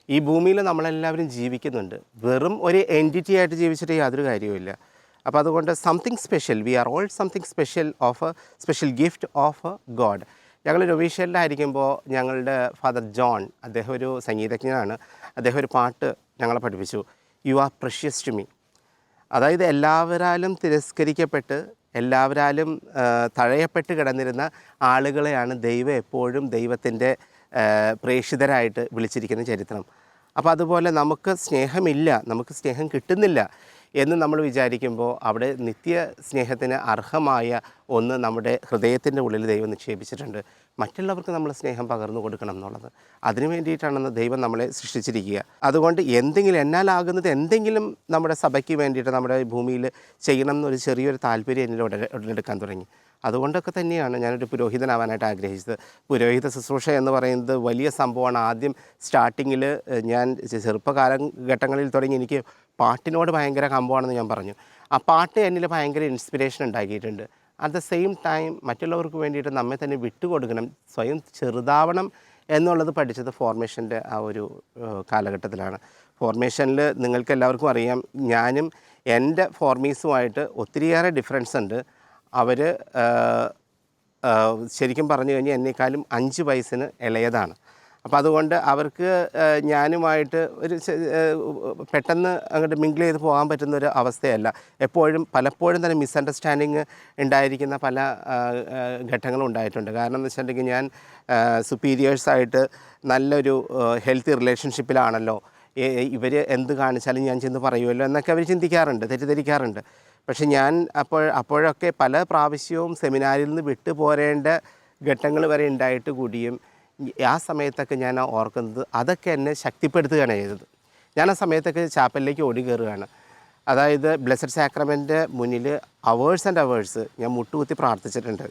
ഈ ഭൂമിയിൽ നമ്മളെല്ലാവരും ജീവിക്കുന്നുണ്ട്. വെറും ഒരു എൻറ്റിറ്റി ആയിട്ട് ജീവിച്ചിട്ട് യാതൊരു കാര്യവുമില്ല. അപ്പോൾ അതുകൊണ്ട് something special, we are all something special of a special gift of a God. ഞങ്ങൾ രൊവീഷ്യയിലായിരിക്കുമ്പോൾ ഞങ്ങളുടെ ഫാദർ ജോൺ, അദ്ദേഹം ഒരു സംഗീതജ്ഞനാണ്. അദ്ദേഹം ഒരു പാട്ട് ഞങ്ങളെ പഠിപ്പിച്ചു, you are precious to me. അതായത് എല്ലാവരാലും തിരസ്കരിക്കപ്പെട്ട് എല്ലാവരാലും തഴയപ്പെട്ട് കിടന്നിരുന്ന ആളുകളെയാണ് ദൈവം എപ്പോഴും ദൈവത്തിൻ്റെ പ്രേക്ഷിതരായിട്ട് വിളിച്ചിരിക്കുന്ന ചരിത്രം. അപ്പോൾ അതുപോലെ നമുക്ക് സ്നേഹമില്ല, നമുക്ക് സ്നേഹം കിട്ടുന്നില്ല എന്ന് നമ്മൾ വിചാരിക്കുമ്പോൾ അവിടെ നിത്യ സ്നേഹത്തിന് അർഹമായ ഒന്ന് നമ്മുടെ ഹൃദയത്തിൻ്റെ ഉള്ളിൽ ദൈവം നിക്ഷേപിച്ചിട്ടുണ്ട്. മറ്റുള്ളവർക്ക് നമ്മൾ സ്നേഹം പകർന്നു കൊടുക്കണം എന്നുള്ളത്. അതിനു വേണ്ടിയിട്ടാണെന്ന് ദൈവം നമ്മളെ സൃഷ്ടിച്ചിരിക്കുക. അതുകൊണ്ട് എന്നാലാകുന്നത് എന്തെങ്കിലും നമ്മുടെ സഭയ്ക്ക് വേണ്ടിയിട്ട് നമ്മുടെ ഭൂമിയിൽ ചെയ്യണം എന്നൊരു ചെറിയൊരു താല്പര്യം എന്നിൽ ഉടലെടുക്കാൻ തുടങ്ങി. അതുകൊണ്ടൊക്കെ തന്നെയാണ് ഞാനൊരു പുരോഹിതനാവാനായിട്ട് ആഗ്രഹിച്ചത്. പുരോഹിത ശുശ്രൂഷ എന്ന് പറയുന്നത് വലിയ സംഭവമാണ്. ആദ്യം സ്റ്റാർട്ടിങ്ങിൽ ഞാൻ ചെറുപ്പകാലഘട്ടങ്ങളിൽ തുടങ്ങി എനിക്ക് പാട്ടിനോട് ഭയങ്കര കമ്പമാണെന്ന് ഞാൻ പറഞ്ഞു. ആ പാട്ട് എന്നിൽ ഭയങ്കര ഇൻസ്പിറേഷൻ ഉണ്ടാക്കിയിട്ടുണ്ട്. അറ്റ് ദ സെയിം ടൈം മറ്റുള്ളവർക്ക് വേണ്ടിയിട്ട് നമ്മെ തന്നെ വിട്ടുകൊടുക്കണം, സ്വയം ചെറുതാവണം എന്നുള്ളത് പഠിച്ചത് ഫോർമേഷൻ്റെ ആ ഒരു കാലഘട്ടത്തിലാണ്. ഫോർമേഷനിൽ നിങ്ങൾക്ക് എല്ലാവർക്കും അറിയാം, ഞാനും എൻ്റെ ഫോർമീസുമായിട്ട് ഒത്തിരിയേറെ ഡിഫറൻസ് ഉണ്ട്. അവർ ശരിക്കും പറഞ്ഞു കഴിഞ്ഞാൽ എന്നേക്കാളും 5 വയസ്സിന് ഇളയതാണ്. അപ്പോൾ അതുകൊണ്ട് അവർക്ക് ഞാനുമായിട്ട് ഒരു പെട്ടെന്ന് അങ്ങോട്ട് മിങ്കിൾ ചെയ്ത് പോകാൻ പറ്റുന്നൊരു അവസ്ഥയല്ല. പലപ്പോഴും തന്നെ മിസ്അണ്ടർസ്റ്റാൻഡിങ് ഉണ്ടായിരിക്കുന്ന പല ഘട്ടങ്ങളും ഉണ്ടായിട്ടുണ്ട്. കാരണം എന്ന് വെച്ചിട്ടുണ്ടെങ്കിൽ ഞാൻ സുപ്പീരിയേഴ്സായിട്ട് നല്ലൊരു ഹെൽത്തി റിലേഷൻഷിപ്പിലാണല്ലോ, ഇവർ എന്ത് കാണിച്ചാലും ഞാൻ ചെന്ന് പറയുമല്ലോ എന്നൊക്കെ അവർ തെറ്റിദ്ധരിക്കാറുണ്ട്. പക്ഷെ ഞാൻ അപ്പോഴൊക്കെ പല പ്രാവശ്യവും സെമിനാരിൽ നിന്ന് വിട്ടു പോരേണ്ട ഘട്ടങ്ങൾ വരെ ഉണ്ടായിട്ട് കൂടിയും ആ സമയത്തൊക്കെ ഞാൻ ഓർക്കുന്നത് അതൊക്കെ എന്നെ ശക്തിപ്പെടുത്തുകയാണ് ചെയ്തത്. ഞാൻ ആ സമയത്തൊക്കെ ചാപ്പലിലേക്ക് ഓടി കയറുകയാണ്. അതായത് ബ്ലെസ്സഡ് സാക്രമെൻ്റ് മുന്നിൽ അവേഴ്സ് ആൻഡ് അവേഴ്സ് ഞാൻ മുട്ടുകുത്തി പ്രാർത്ഥിച്ചിട്ടുണ്ട്.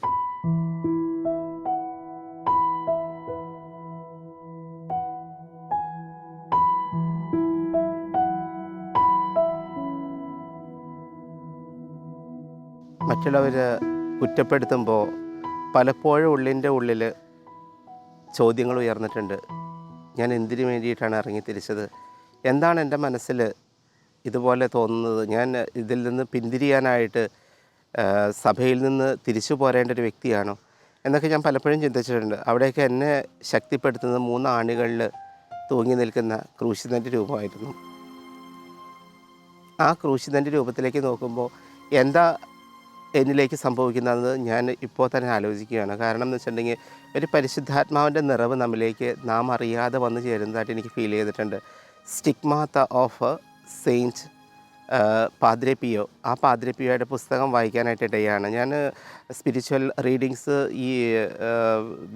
മറ്റുള്ളവർ കുറ്റപ്പെടുത്തുമ്പോൾ പലപ്പോഴും ഉള്ളിൽ ചോദ്യങ്ങൾ ഉയർന്നിട്ടുണ്ട്. ഞാൻ എന്തിനു വേണ്ടിയിട്ടാണ് ഇറങ്ങിത്തിരിച്ചത്? എന്താണ് എൻ്റെ മനസ്സിൽ ഇതുപോലെ തോന്നുന്നത്? ഞാൻ ഇതിൽ നിന്ന് പിന്തിരിയാനായിട്ട് സഭയിൽ നിന്ന് തിരിച്ചു പോരേണ്ട ഒരു വ്യക്തിയാണോ എന്നൊക്കെ ഞാൻ പലപ്പോഴും ചിന്തിച്ചിട്ടുണ്ട്. അവിടെയൊക്കെ എന്നെ ശക്തിപ്പെടുത്തുന്നത് 3 ആണികളിൽ തൂങ്ങി നിൽക്കുന്ന ക്രൂശിതൻ്റെ രൂപമായിരുന്നു. ആ ക്രൂശിതൻ്റെ രൂപത്തിലേക്ക് നോക്കുമ്പോൾ എന്താ എന്നിലേക്ക് സംഭവിക്കുന്നത് ഞാൻ ഇപ്പോൾ തന്നെ ആലോചിക്കുകയാണ്. കാരണം എന്ന് വെച്ചിട്ടുണ്ടെങ്കിൽ ഒരു പരിശുദ്ധാത്മാവിൻ്റെ നിറവ് നമ്മിലേക്ക് നാം അറിയാതെ വന്നു ചേരുന്നതായിട്ട് എനിക്ക് ഫീൽ ചെയ്തിട്ടുണ്ട്. സ്റ്റിഗ്മാത്ത ഓഫ് സെയിൻറ്റ് പാദ്രെ പിയോ. ആ പാദ്രെ പിയോയുടെ പുസ്തകം വായിക്കാനായിട്ട് ഇടയാണ്. ഞാൻ സ്പിരിച്വൽ റീഡിങ്സ് ഈ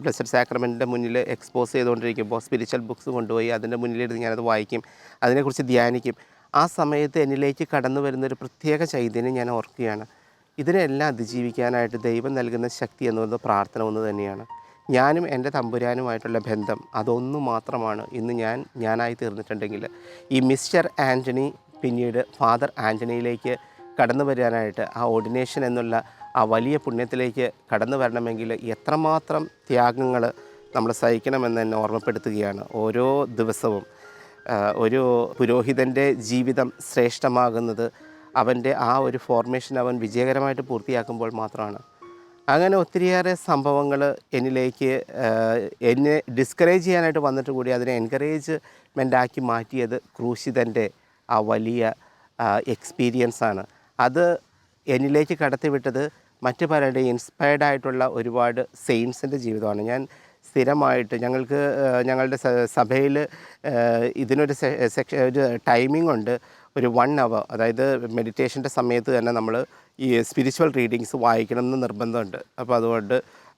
ബ്ലെസ്സഡ് സാക്രമെൻറ്റിൻ്റെ മുന്നിൽ എക്സ്പോസ് ചെയ്തുകൊണ്ടിരിക്കുമ്പോൾ സ്പിരിച്വൽ ബുക്സ് കൊണ്ടുപോയി അതിൻ്റെ മുന്നിലിരുന്ന് ഞാനത് വായിക്കും, അതിനെക്കുറിച്ച് ധ്യാനിക്കും. ആ സമയത്ത് എന്നിലേക്ക് കടന്നു വരുന്നൊരു പ്രത്യേക ചൈതന്യം ഞാൻ ഓർക്കുകയാണ്. ഇതിനെല്ലാം അതിജീവിക്കാനായിട്ട് ദൈവം നൽകുന്ന ശക്തി എന്ന് പറയുന്നത് പ്രാർത്ഥന ഒന്ന് തന്നെയാണ്. ഞാനും എൻ്റെ തമ്പുരാനുമായിട്ടുള്ള ബന്ധം അതൊന്നു മാത്രമാണ് ഇന്ന് ഞാനായി തീർന്നിട്ടുണ്ടെങ്കിൽ ഈ മിസ്റ്റർ ആൻ്റണി പിന്നീട് ഫാദർ ആൻ്റണിയിലേക്ക് കടന്നു വരാനായിട്ട് ആ ഓർഡിനേഷൻ എന്നുള്ള ആ വലിയ പുണ്യത്തിലേക്ക് കടന്നു വരണമെങ്കിൽ എത്രമാത്രം ത്യാഗങ്ങൾ നമ്മൾ സഹിക്കണമെന്ന് എന്നെ ഓർമ്മപ്പെടുത്തുകയാണ്. ഓരോ ദിവസവും ഒരു പുരോഹിതൻ്റെ ജീവിതം ശ്രേഷ്ഠമാകുന്നത് അവൻ്റെ ആ ഒരു ഫോർമേഷൻ അവൻ വിജയകരമായിട്ട് പൂർത്തിയാക്കുമ്പോൾ മാത്രമാണ്. അങ്ങനെ ഒത്തിരിയേറെ സംഭവങ്ങൾ എന്നിലേക്ക് എന്നെ ഡിസ്കറേജ് ചെയ്യാനായിട്ട് വന്നിട്ട് കൂടി അതിനെ എൻകറേജ്മെൻ്റാക്കി മാറ്റിയത് ക്രൂശിതൻ്റെ ആ വലിയ എക്സ്പീരിയൻസാണ്. അത് എന്നിലേക്ക് കടത്തിവിട്ടത് മറ്റു പലരുടെയും ഇൻസ്പയർഡ് ആയിട്ടുള്ള ഒരുപാട് സെയിൻസിൻ്റെ ജീവിതമാണ്. ഞാൻ സ്ഥിരമായിട്ട് ഞങ്ങളുടെ സഭയിൽ ഇതിനൊരു ഒരു ടൈമിംഗ് ഉണ്ട്. ഒരു 1 hour, അതായത് മെഡിറ്റേഷൻ്റെ സമയത്ത് തന്നെ നമ്മൾ ഈ സ്പിരിച്വൽ റീഡിങ്സ് വായിക്കണം എന്ന് നിർബന്ധമുണ്ട്. അപ്പോൾ അതുകൊണ്ട്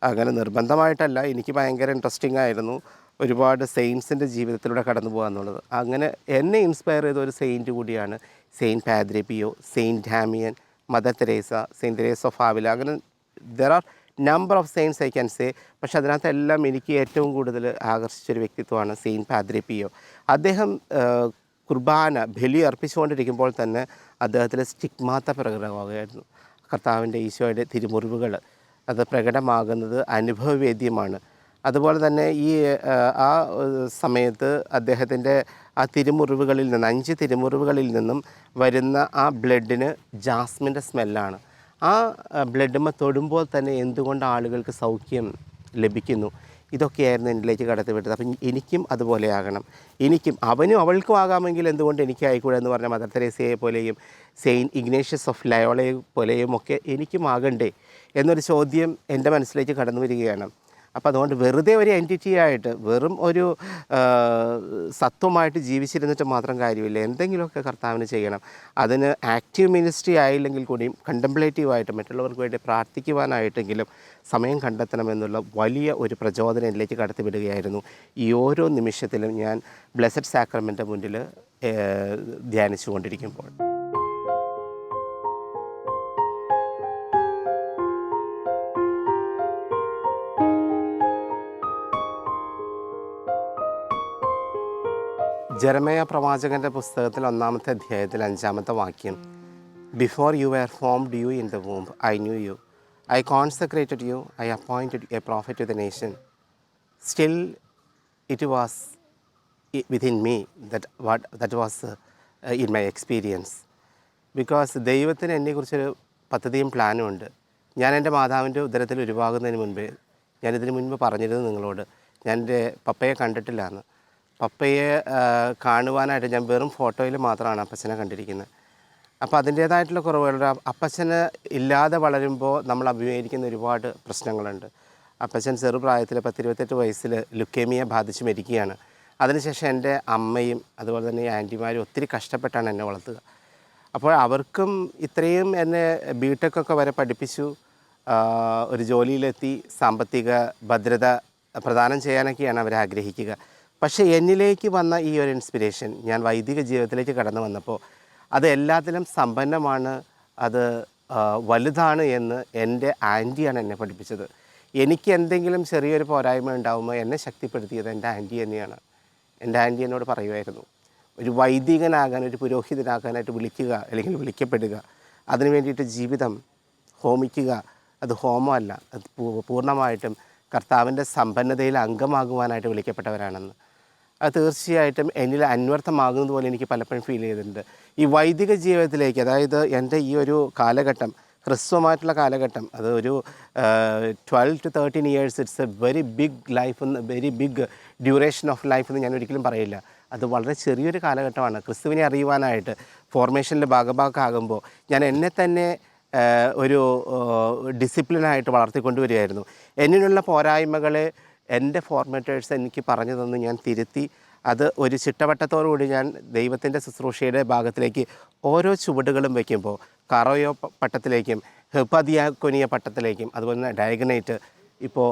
അങ്ങനെ നിർബന്ധമായിട്ടല്ല, എനിക്ക് ഭയങ്കര ഇൻട്രസ്റ്റിംഗ് ആയിരുന്നു ഒരുപാട് സെയിൻസിൻ്റെ ജീവിതത്തിലൂടെ കടന്നു പോകുക എന്നുള്ളത്. അങ്ങനെ എന്നെ ഇൻസ്പയർ ചെയ്ത ഒരു സെയിൻറ്റ് കൂടിയാണ് saint Padre Pio, saint Damien, mother Teresa, saint Teresa of Avila. അങ്ങനെ there are number of saints I can say. പക്ഷേ അതിനകത്തെല്ലാം എനിക്ക് ഏറ്റവും കൂടുതൽ ആകർഷിച്ചൊരു വ്യക്തിത്വമാണ് സെയിൻറ്റ് പാദ്രെ പിയോ. അദ്ദേഹം കുർബാന ബലി അർപ്പിച്ചുകൊണ്ടിരിക്കുമ്പോൾ തന്നെ അദ്ദേഹത്തിൽ സ്റ്റിഗ്മാത്ത പ്രകടമാകുകയായിരുന്നു. കർത്താവിൻ്റെ ഈശോയുടെ തിരുമുറിവുകൾ അത് പ്രകടമാകുന്നത് അനുഭവവേദ്യമാണ്. അതുപോലെ തന്നെ ആ സമയത്ത് അദ്ദേഹത്തിൻ്റെ ആ തിരുമുറിവുകളിൽ നിന്ന് 5 തിരുമുറിവുകളിൽ നിന്നും വരുന്ന ആ ബ്ലഡിന് ജാസ്മിൻ്റെ സ്മെല്ലാണ്. ആ ബ്ലഡുമ്മ തൊടുമ്പോൾ തന്നെ എന്തുകൊണ്ട് ആളുകൾക്ക് സൗഖ്യം ലഭിക്കുന്നു, ഇതൊക്കെയായിരുന്നു എന്നിലേക്ക് കടത്തിവിട്ടത്. അപ്പം എനിക്കും അതുപോലെ ആകണം, അവനും അവൾക്കും ആകാമെങ്കിൽ എന്തുകൊണ്ട് എനിക്ക് ആയിക്കൂടെ എന്ന് പറഞ്ഞ മദർ തെരേസയെ പോലെയും സെയിൻറ്റ് ഇഗ്നേഷ്യസ് ഓഫ് ലയോളയെ പോലെയും ഒക്കെ എനിക്കും ആകണ്ടേ എന്നൊരു ചോദ്യം എൻ്റെ മനസ്സിലേക്ക് കടന്നു വരികയാണ്. അപ്പോൾ അതുകൊണ്ട് വെറുതെ ഒരു എൻറ്റിറ്റി ആയിട്ട് വെറും ഒരു സത്വമായിട്ട് ജീവിച്ചിരുന്നിട്ട് മാത്രം കാര്യമില്ല, എന്തെങ്കിലുമൊക്കെ കർത്താവിന് ചെയ്യണം. അതിന് ആക്റ്റീവ് മിനിസ്ട്രി ആയില്ലെങ്കിൽ കൂടിയും കണ്ടംപ്ലേറ്റീവായിട്ട് മറ്റുള്ളവർക്ക് വേണ്ടി പ്രാർത്ഥിക്കുവാനായിട്ടെങ്കിലും സമയം കണ്ടെത്തണമെന്നുള്ള വലിയ ഒരു പ്രചോദനം എന്നിലേക്ക് കടത്തിവിടുകയായിരുന്നു. ഈ ഓരോ നിമിഷത്തിലും ഞാൻ ബ്ലെസ്സഡ് സാക്രമെൻ്റ് മുന്നിൽ ധ്യാനിച്ചു കൊണ്ടിരിക്കുമ്പോൾ. ജെറമയ പ്രവാചകൻ്റെ പുസ്തകത്തിൽ 1-ാമത്തെ അധ്യായത്തിൽ 5-ാമത്തെ വാക്യം, before you were formed you in the womb I knew you, I consecrated you, I appointed a prophet to the nation, still it was within me that was in my experience. Because ദൈവത്തിന് എന്നെക്കുറിച്ചൊരു പദ്ധതിയും പ്ലാനും ഉണ്ട്. ഞാൻ എൻ്റെ മാതാവിൻ്റെ ഉദരത്തിൽ ഉരുവാകുന്നതിന് മുൻപേ, ഞാനിതിന് മുൻപ് പറഞ്ഞിരുന്നു നിങ്ങളോട്, ഞാൻ എൻ്റെ പപ്പയെ കണ്ടിട്ടില്ല എന്ന്. പപ്പയെ കാണുവാനായിട്ട് ഞാൻ വെറും ഫോട്ടോയിൽ മാത്രമാണ് അപ്പച്ചനെ കണ്ടിരിക്കുന്നത്. അപ്പോൾ അതിൻ്റേതായിട്ടുള്ള കുറവുകളുടെ അപ്പച്ചന് ഇല്ലാതെ വളരുമ്പോൾ നമ്മൾ അഭിമുഖീകരിക്കുന്ന ഒരുപാട് പ്രശ്നങ്ങളുണ്ട്. അപ്പച്ചൻ ചെറുപ്രായത്തിൽ 10-28 വയസ്സിൽ ലുക്കേമിയ ബാധിച്ച് മരിക്കുകയാണ്. അതിനുശേഷം എൻ്റെ അമ്മയും അതുപോലെ തന്നെ ആൻറ്റിമാരും ഒത്തിരി കഷ്ടപ്പെട്ടാണ് എന്നെ വളർത്തുക. അപ്പോൾ അവർക്കും ഇത്രയും എന്നെ ബിടെക്കൊക്കെ വരെ പഠിപ്പിച്ചു, ഒരു ജോലിയിലെത്തി സാമ്പത്തിക ഭദ്രത പ്രദാനം ചെയ്യാനൊക്കെയാണ് അവർ ആഗ്രഹിക്കുക. പക്ഷേ എന്നിലേക്ക് വന്ന ഈ ഒരു ഇൻസ്പിരേഷൻ, ഞാൻ വൈദിക ജീവിതത്തിലേക്ക് കടന്നു വന്നപ്പോൾ അത് എല്ലാത്തിലും സമ്പന്നമാണ്, അത് വലുതാണ് എന്ന് എൻ്റെ ആൻറ്റിയാണ് എന്നെ പഠിപ്പിച്ചത്. എനിക്ക് എന്തെങ്കിലും ചെറിയൊരു പോരായ്മ ഉണ്ടാകുമ്പോൾ എന്നെ ശക്തിപ്പെടുത്തിയത് എൻ്റെ ആൻറ്റി തന്നെയാണ്. എൻ്റെ ആൻറ്റി എന്നോട് പറയുമായിരുന്നു, ഒരു വൈദികനാകാൻ, ഒരു പുരോഹിതനാകാനായിട്ട് വിളിക്കുക അല്ലെങ്കിൽ വിളിക്കപ്പെടുക, അതിനു വേണ്ടിയിട്ട് ജീവിതം ഹോമിക്കുക, അത് ഹോമമല്ല, അത് പൂർണ്ണമായിട്ടും കർത്താവിൻ്റെ സമ്പന്നതയിൽ അംഗമാകുവാനായിട്ട് വിളിക്കപ്പെട്ടവരാണെന്ന്. അത് തീർച്ചയായിട്ടും എന്നിൽ അന്വർത്ഥമാകുന്നത് പോലെ എനിക്ക് പലപ്പോഴും ഫീൽ ചെയ്തിട്ടുണ്ട്. ഈ വൈദിക ജീവിതത്തിലേക്ക്, അതായത് എൻ്റെ ഈ ഒരു കാലഘട്ടം, ഹ്രസ്വമായിട്ടുള്ള കാലഘട്ടം, അത് ഒരു 12 to 13 years, it's a very big life, very big duration of life എന്ന് ഞാൻ ഒരിക്കലും പറയില്ല. അത് വളരെ ചെറിയൊരു കാലഘട്ടമാണ്. ക്രിസ്തുവിനെ അറിയുവാനായിട്ട് ഫോർമേഷനിൽ ഭാഗമാകുമ്പോൾ ഞാൻ എന്നെ തന്നെ ഒരു ഡിസിപ്ലിനായിട്ട് വളർത്തിക്കൊണ്ടുവരികയായിരുന്നു. എന്നിലുള്ള പോരായ്മകളെ എൻ്റെ ഫോർമേറ്റേഴ്സ് എനിക്ക് പറഞ്ഞു തന്ന് ഞാൻ തിരുത്തി അത് ഒരു ചിട്ടവട്ടത്തോടുകൂടി ഞാൻ ദൈവത്തിൻ്റെ ശുശ്രൂഷയുടെ ഭാഗത്തിലേക്ക് ഓരോ ചുവടുകളും വയ്ക്കുമ്പോൾ കറോയോ പട്ടത്തിലേക്കും ഹെപ്പദിയാക്കൊനിയ പട്ടത്തിലേക്കും അതുപോലെ തന്നെ ഡയഗനേറ്റ് ഇപ്പോൾ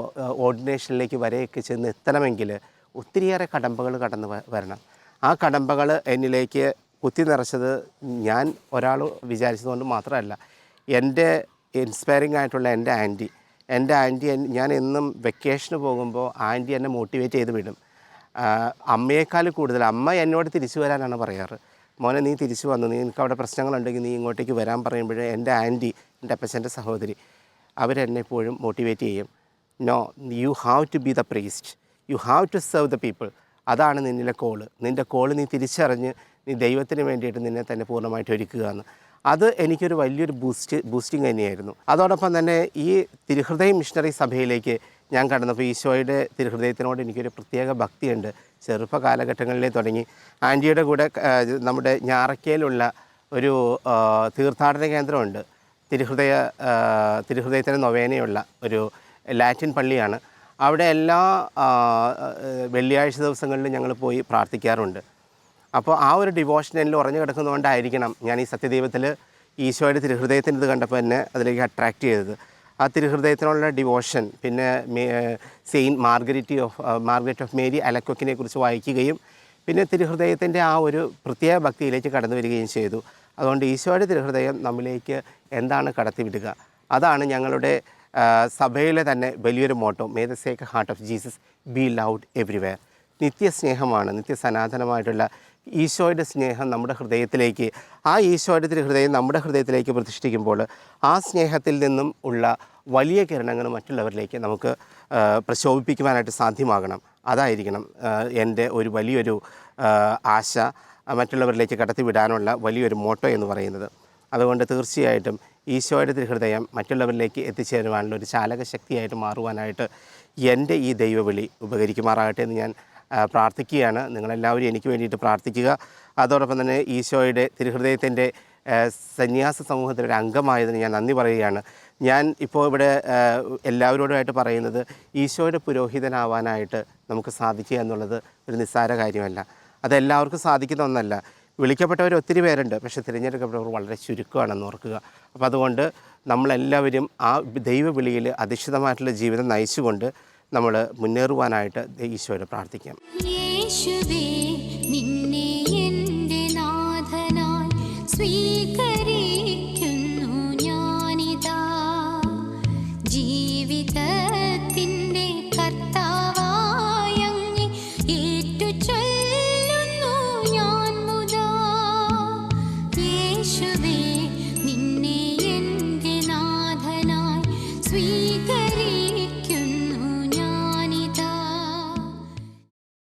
ഓർഡിനേഷനിലേക്ക് വരെയൊക്കെ ചെന്ന് എത്തണമെങ്കിൽ ഒത്തിരിയേറെ കടമ്പകൾ കടന്ന് വരണം. ആ കടമ്പകൾ എന്നിലേക്ക് കുത്തി നിറച്ചത് ഞാൻ ഒരാൾ വിചാരിച്ചതുകൊണ്ട് മാത്രമല്ല, എൻ്റെ ഇൻസ്പയറിംഗ് ആയിട്ടുള്ള എൻ്റെ ആൻറ്റി ഞാൻ എന്നും വെക്കേഷന് പോകുമ്പോൾ ആൻറ്റി എന്നെ മോട്ടിവേറ്റ് ചെയ്ത് വിടും. അമ്മയേക്കാൾ കൂടുതൽ അമ്മ എന്നോട് തിരിച്ചു വരാനാണ് പറയാറ്. മോനെ നീ തിരിച്ചു വന്നു, നിനക്ക് അവിടെ പ്രശ്നങ്ങളുണ്ടെങ്കിൽ നീ ഇങ്ങോട്ടേക്ക് വരാൻ പറയുമ്പോഴേ എൻ്റെ ആൻറ്റി, എൻ്റെ അപ്പച്ചൻ്റെ സഹോദരി, അവരെന്നെപ്പോഴും മോട്ടിവേറ്റ് ചെയ്യും. No, you have to be the priest, you have to serve the people. അതാണ് നിന്നിലെ കോള്. നിൻ്റെ കോള് നീ തിരിച്ചറിഞ്ഞ് നീ ദൈവത്തിന് വേണ്ടിയിട്ട് നിന്നെ തന്നെ പൂർണ്ണമായിട്ട് ഒരുക്കുക എന്ന്. അത് എനിക്കൊരു വലിയൊരു ബൂസ്റ്റിംഗ് തന്നെയായിരുന്നു. അതോടൊപ്പം തന്നെ ഈ തിരുഹൃദയം മിഷണറി സഭയിലേക്ക് ഞാൻ കടന്നപ്പോൾ ഈശോയുടെ തിരുഹൃദയത്തിനോട് എനിക്കൊരു പ്രത്യേക ഭക്തിയുണ്ട്. ചെറുപ്പ കാലഘട്ടങ്ങളിലേ തുടങ്ങി ആൻറ്റിയുടെ കൂടെ നമ്മുടെ ഞാറക്കയിലുള്ള ഒരു തീർത്ഥാടന കേന്ദ്രമുണ്ട്. തിരുഹൃദയത്തിന് നൊവേനയുള്ള ഒരു ലാറ്റിൻ പള്ളിയാണ്. അവിടെ എല്ലാ വെള്ളിയാഴ്ച ദിവസങ്ങളിലും ഞങ്ങൾ പോയി പ്രാർത്ഥിക്കാറുണ്ട്. അപ്പോൾ ആ ഒരു ഡിവോഷനിൽ ഉറഞ്ഞു കിടക്കുന്നതുകൊണ്ടായിരിക്കണം ഞാൻ ഈ സത്യദൈവത്തിൽ ഈശോയുടെ തിരുഹൃദയത്തിൻ്റെ ഇത് കണ്ടപ്പോൾ എന്നെ അതിലേക്ക് അട്രാക്റ്റ് ചെയ്തത്. ആ തിരുഹൃദയത്തിനുള്ള ഡിവോഷൻ, പിന്നെ മാർഗരറ്റ് ഓഫ് മേരി അലക്കൊക്കിനെ കുറിച്ച് വായിക്കുകയും പിന്നെ തിരുഹൃദയത്തിൻ്റെ ആ ഒരു പ്രത്യേക ഭക്തിയിലേക്ക് കടന്നു വരികയും ചെയ്തു. അതുകൊണ്ട് ഈശോയുടെ തിരുഹൃദയം നമ്മിലേക്ക് എന്താണ് കടത്തിവിടുക, അതാണ് ഞങ്ങളുടെ സഭയിലെ തന്നെ വലിയൊരു motto. May the sacred heart of Jesus be loved everywhere. നിത്യസ്നേഹമാണ്, നിത്യസനാതനമായിട്ടുള്ള ഈശോയുടെ സ്നേഹം നമ്മുടെ ഹൃദയത്തിലേക്ക്, ആ ഈശോയുടെ തിരുഹൃദയം നമ്മുടെ ഹൃദയത്തിലേക്ക് പ്രതിഷ്ഠിക്കുമ്പോൾ ആ സ്നേഹത്തിൽ നിന്നും ഉള്ള വലിയ കിരണങ്ങൾ മറ്റുള്ളവരിലേക്ക് നമുക്ക് പ്രശോഭിപ്പിക്കുവാനായിട്ട് സാധ്യമാകണം. അതായിരിക്കണം എൻ്റെ ഒരു വലിയൊരു ആശ, മറ്റുള്ളവരിലേക്ക് കടത്തിവിടാനുള്ള വലിയൊരു മോട്ടോ എന്ന് പറയുന്നത്. അതുകൊണ്ട് തീർച്ചയായിട്ടും ഈശോയുടെ തിരുഹൃദയം മറ്റുള്ളവരിലേക്ക് എത്തിച്ചേരുവാനുള്ള ഒരു ചാലകശക്തിയായിട്ട് മാറുവാനായിട്ട് എൻ്റെ ഈ ദൈവവിളി ഉപകരിക്കുമാറാകട്ടെ എന്ന് ഞാൻ പ്രാർത്ഥിക്കുകയാണ്. നിങ്ങളെല്ലാവരും എനിക്ക് വേണ്ടിയിട്ട് പ്രാർത്ഥിക്കുക. അതോടൊപ്പം തന്നെ ഈശോയുടെ തിരുഹൃദയത്തിൻ്റെ സന്യാസ സമൂഹത്തിലൊരു അംഗമായതിന് ഞാൻ നന്ദി പറയുകയാണ്. ഞാൻ ഇപ്പോൾ ഇവിടെ എല്ലാവരോടുമായിട്ട് പറയുന്നത്, ഈശോയുടെ പുരോഹിതനാവാനായിട്ട് നമുക്ക് സാധിക്കുക എന്നുള്ളത് ഒരു നിസ്സാര കാര്യമല്ല. അതെല്ലാവർക്കും സാധിക്കുന്ന ഒന്നല്ല. വിളിക്കപ്പെട്ടവർ ഒത്തിരി പേരുണ്ട്, പക്ഷേ തിരഞ്ഞെടുക്കപ്പെട്ടവർ വളരെ ചുരുക്കമാണെന്ന് ഓർക്കുക. അപ്പോൾ അതുകൊണ്ട് നമ്മളെല്ലാവരും ആ ദൈവവിളിയിൽ അധിഷ്ഠിതമായിട്ടുള്ള ജീവിതം നയിച്ചുകൊണ്ട് നമ്മൾ മുന്നേറുവാനായിട്ട് ഈശോയോട് പ്രാർത്ഥിക്കാം. യേശുവേ, നിന്നെ എൻ്റെ നാഥനായി സ്വീകരിക്കുന്നു ഞാനിതാ. ജീവിതത്തിൻ്റെ കർത്താവായി അങ്ങേ ഏറ്റുചൊല്ലുന്നു ഞാൻ മുതാ. യേശുവേ, നിന്നെ എൻ്റെ നാഥനായി സ്വീകരിക്കുന്നു